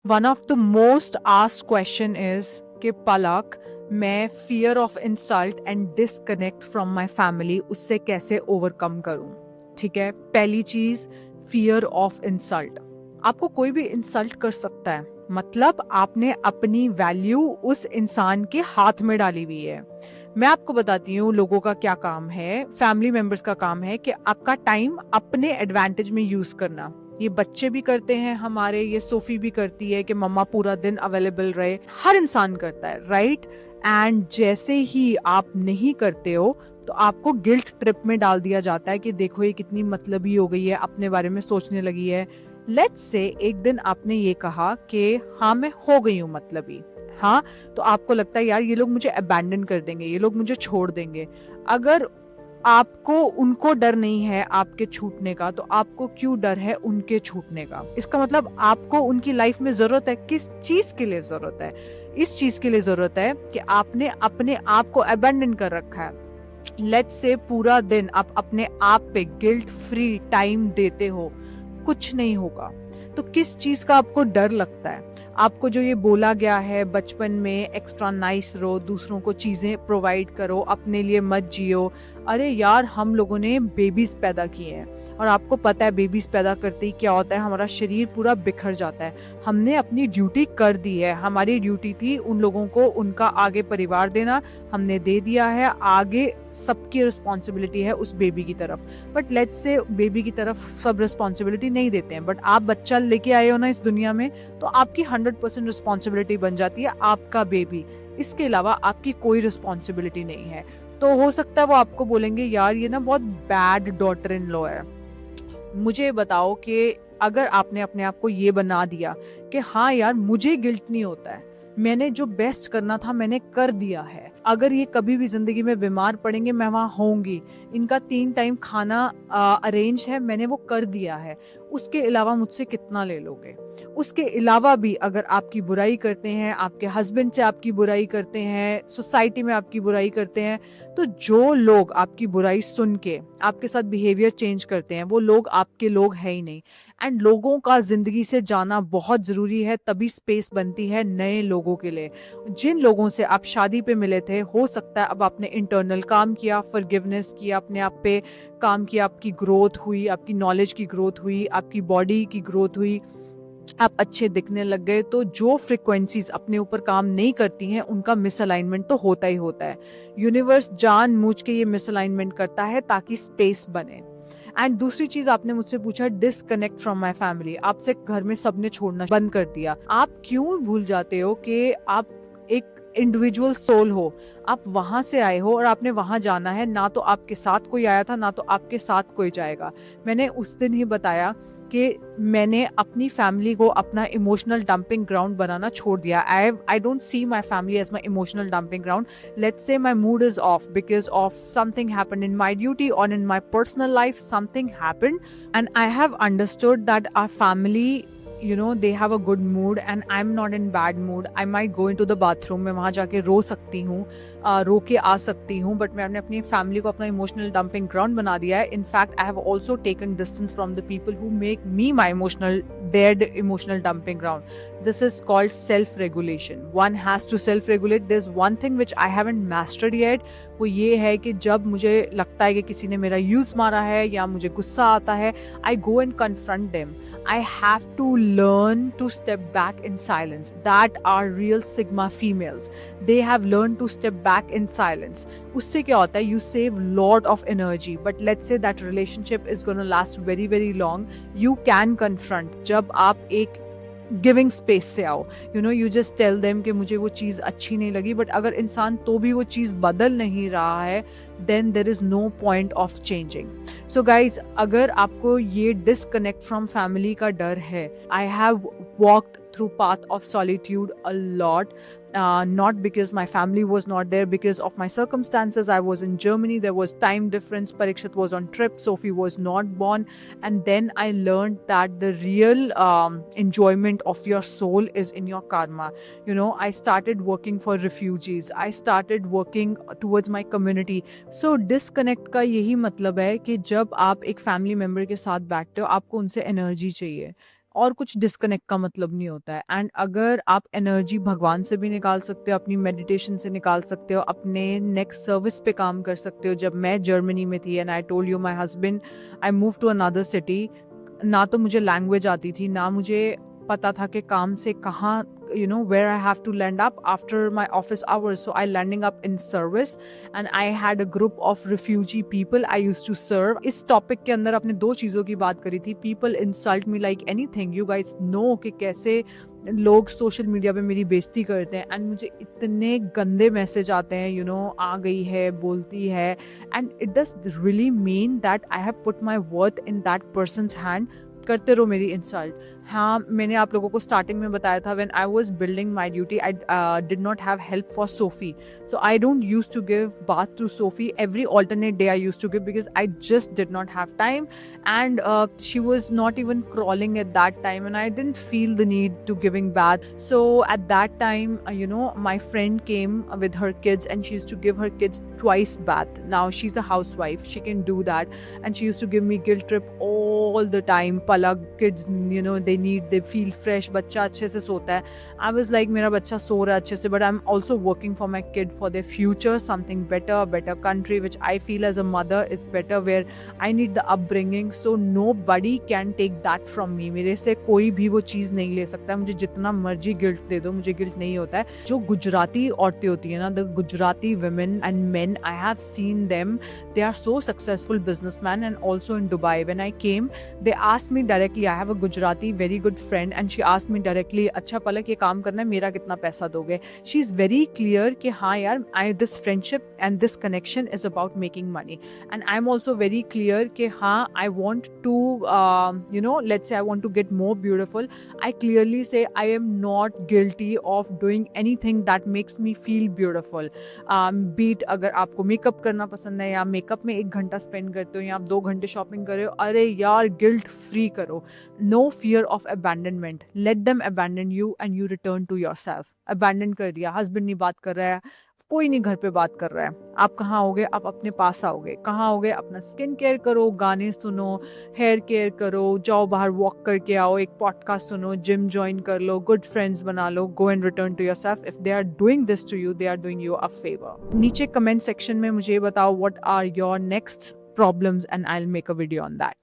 One of the most asked question is कि पलक, मैं fear of insult and disconnect from my family उससे कैसे overcome करूं। ठीक है, पहली चीज, फियर ऑफ इंसल्ट। आपको कोई भी इंसल्ट कर सकता है, मतलब आपने अपनी वैल्यू उस इंसान के हाथ में डाली हुई है। मैं आपको बताती हूँ लोगों का क्या काम है, फैमिली मेंबर्स का काम है कि आपका टाइम अपने एडवांटेज में यूज करना। ये बच्चे भी करते हैं हमारे, ये सोफी भी करती है कि मम्मा पूरा दिन अवेलेबल रहे, हर इंसान करता है, राइट। एंड जैसे ही आप नहीं करते हो तो आपको गिल्ट ट्रिप में डाल दिया जाता है कि देखो ये कितनी मतलबी हो गई है, अपने बारे में सोचने लगी है। लेट्स से एक दिन आपने ये कहा कि हाँ मैं हो गई हूँ मतलबी, हाँ, तो आपको लगता है यार ये लोग मुझे अबैंडन कर देंगे, ये लोग मुझे छोड़ देंगे। अगर आपको उनको डर नहीं है आपके छूटने का, तो आपको क्यों डर है उनके छूटने का? इसका मतलब आपको उनकी लाइफ में जरूरत है, किस चीज के लिए जरूरत है? इस चीज के लिए जरूरत है कि आपने अपने आप को अबैंडन कर रखा है। लेट्स से पूरा दिन आप अपने आप पे गिल्ट फ्री टाइम देते हो, कुछ नहीं होगा। तो किस चीज का आपको डर लगता है? आपको जो ये बोला गया है बचपन में, एक्स्ट्रा नाइस रहो, दूसरों को चीजें प्रोवाइड करो, अपने लिए मत जियो। अरे यार, हम लोगों ने बेबीज पैदा किए हैं और आपको पता है बेबीज पैदा करते ही क्या होता है, हमारा शरीर पूरा बिखर जाता है। हमने अपनी ड्यूटी कर दी है, हमारी ड्यूटी थी उन लोगों को उनका आगे परिवार देना, हमने दे दिया है। आगे सबकी रिस्पॉन्सिबिलिटी है उस बेबी की तरफ, बट लेट्स से बेबी की तरफ सब रिस्पॉन्सिबिलिटी नहीं देते हैं, बट आप बच्चा लेके आए हो ना इस दुनिया में, तो आपकी 100% रिस्पॉन्सिबिलिटी बन जाती है आपका बेबी। इसके अलावा आपकी कोई रिस्पॉन्सिबिलिटी नहीं है। तो हो सकता है वो आपको बोलेंगे यार ये ना बहुत बैड डॉटर इन लॉ है। मुझे बताओ कि अगर आपने अपने आप को ये बना दिया कि हाँ यार मुझे गिल्ट नहीं होता है, मैंने जो बेस्ट करना था मैंने कर दिया है, अगर ये कभी भी जिंदगी में बीमार पड़ेंगे मैं वहां होंगी, इनका 3 टाइम खाना अरेंज है, मैंने वो कर दिया है, उसके अलावा मुझसे कितना ले लोगे? उसके अलावा भी अगर आपकी बुराई करते हैं, आपके हस्बैंड से आपकी बुराई करते हैं, सोसाइटी में आपकी बुराई करते हैं, तो जो लोग आपकी बुराई सुन के आपके साथ बिहेवियर चेंज करते हैं वो लोग आपके लोग हैं ही नहीं। एंड लोगों का जिंदगी से जाना बहुत जरूरी है, तभी स्पेस बनती है नए लोगों के लिए। जिन लोगों से आप शादी पे मिले थे, हो सकता है अब आपने इंटरनल काम किया, फॉरगिवनेस किया, अपने आप पे काम किया, आपकी ग्रोथ हुई, आपकी नॉलेज की ग्रोथ हुई, आपकी बॉडी की ग्रोथ हुई, आप अच्छे दिखने लग गए। तो जो फ्रिक्वेंसीज अपने ऊपर काम नहीं करती हैं उनका मिसअलाइनमेंट तो होता ही होता है। यूनिवर्स जानबूझ के ये मिसअलाइनमेंट करता है ताकि स्पेस बने। एंड दूसरी चीज आपने मुझसे पूछा, डिसकनेक्ट फ्रॉम माई फैमिली, आपसे घर में सबने छोड़ना बंद कर दिया। आप क्यों भूल जाते हो कि आप एक इंडिविजुअल सोल हो, आप वहां से आए हो और आपने वहां जाना है, ना तो आपके साथ कोई आया था ना तो आपके साथ कोई जाएगा। मैंने उस दिन ही बताया कि मैंने अपनी फैमिली को अपना इमोशनल डंपिंग ग्राउंड बनाना छोड़ दिया। I don't see my family as my emotional dumping ground. Let's say my mood is off because of something happened in my duty और in my personal life, something happened and I have understood that our family, you know, they have a good mood and I'm not in bad mood. I might go into the bathroom, मैं वहाँ जाके रो सकती हूँ, रो के आ सकती हूँ, but मैंने अपनी फैमिली को अपना इमोशनल डंपिंग ग्राउंड बना दिया है। In fact I have also taken distance from the people who make me my emotional dead emotional dumping ground. This is called self regulation. One has to self regulate. This one thing which I haven't mastered yet, वो ये है कि जब मुझे लगता है कि किसी ने मेरा यूज मारा है या मुझे गुस्सा आता है, I go and confront them. I have to learn to step back in silence. That are real Sigma females. They have learned to step back in silence. उससे क्या होता है? You save lot of energy. But let's say that relationship is going to last very very long. You can confront. जब आप एक giving space से आओ, you know, you just tell them कि मुझे वो चीज़ अच्छी नहीं लगी, बट अगर इंसान तो भी वो चीज़ बदल नहीं रहा है, then there is no point of changing. So guys, अगर आपको ये डिसकनेक्ट फ्रॉम फैमिली का डर है, I have walked through path of solitude a lot, not because my family was not there, because of my circumstances. I was in Germany, there was time difference, Parikshit was on trip, Sophie was not born, and then I learned that the real enjoyment of your soul is in your karma. You know, I started working for refugees, I started working towards my community. So disconnect का यही मतलब है कि जब आप एक family member के साथ बैठते हो, आपको उनसे एनर्जी चाहिए, और कुछ डिस्कनेक्ट का मतलब नहीं होता है। एंड अगर आप एनर्जी भगवान से भी निकाल सकते हो, अपनी मेडिटेशन से निकाल सकते हो, अपने नेक्स्ट सर्विस पे काम कर सकते हो। जब मैं जर्मनी में थी and I told you my husband I move to another city, ना तो मुझे लैंग्वेज आती थी, ना मुझे पता था कि काम से कहाँ, you know, where I have to land up after my office hours. So I landing up in service and I had a group of refugee people I used to serve. इस टॉपिक के अंदर अपने दो चीज़ों की बात करी थी। People insult me like anything. You guys know कि कैसे लोग सोशल मीडिया पे मेरी बेइज्जती करते हैं एंड मुझे इतने गंदे मैसेज आते हैं, यू नो, आ गई है, बोलती है, and it does really mean that I have put my worth in that persons hand. करते रहो मेरी इंसल्ट। हाँ, मैंने आप लोगों को स्टार्टिंग में बताया था, when I was building my duty I did not have help for Sophie, so I don't use to give bath to Sophie every alternate day I used to give because I just did not have time, and she was not even crawling at that time and I didn't feel the need to giving bath. So at that time, you know, my friend came with her kids and she used to give her kids twice bath. Now she's a housewife, she can do that, and she used to give me guilt trip all the time. Palak, kids, you know, they feel fresh, बच्चा अच्छे से सोता है। I was like, मेरा बच्चा सो रहा है अच्छे से, but I'm also working for my kid for their future, something better, a better country which I feel as a mother is better, where I need the upbringing, so nobody can take that from me. मेरे से कोई भी वो चीज़ नहीं ले सकता है, मुझे जितना मर्जी गिल्ट दे दो, मुझे गिल्ट नहीं होता है। जो गुजराती औरतें होती है ना, the Gujarati women and men, I have seen them, they are so successful businessmen, and also in Dubai when I came they asked me directly, I have a Gujarati very good friend and she asked me directly, अच्छा पलक ये काम करना है, मेरा कितना पैसा दोगे? She is very clear कि हाँ यार, this friendship and this connection is about making money, and I'm also very clear कि हाँ, I want to you know, let's say I want to get more beautiful, I clearly say I am not guilty of doing anything that makes me feel beautiful. Beat अगर आपको makeup करना पसंद है या makeup में 1 घंटा spend करते हो या आप 2 घंटे शॉपिंग कर रहे हो, अरे यार गिल्ट फ्री करो। No fear of abandonment, let them abandon you and you return to yourself. Abandon कर दिया, हस्बैंड नहीं बात कर रहा है, कोई नहीं घर पे बात कर रहा है, आप कहाँ आओगे? आप अपने पास आओगे। कहाँ आओगे? अपना स्किन केयर करो, गाने सुनो, हेयर केयर करो, जाओ बाहर वॉक करके आओ, एक पॉडकास्ट सुनो, जिम ज्वाइन कर लो, गुड फ्रेंड्स बना लो, go and return to yourself. If they are doing this to you, they are doing you a favour. नीचे कमेंट सेक्शन में मुझे बताओ what are your next problems and I'll make a video on that.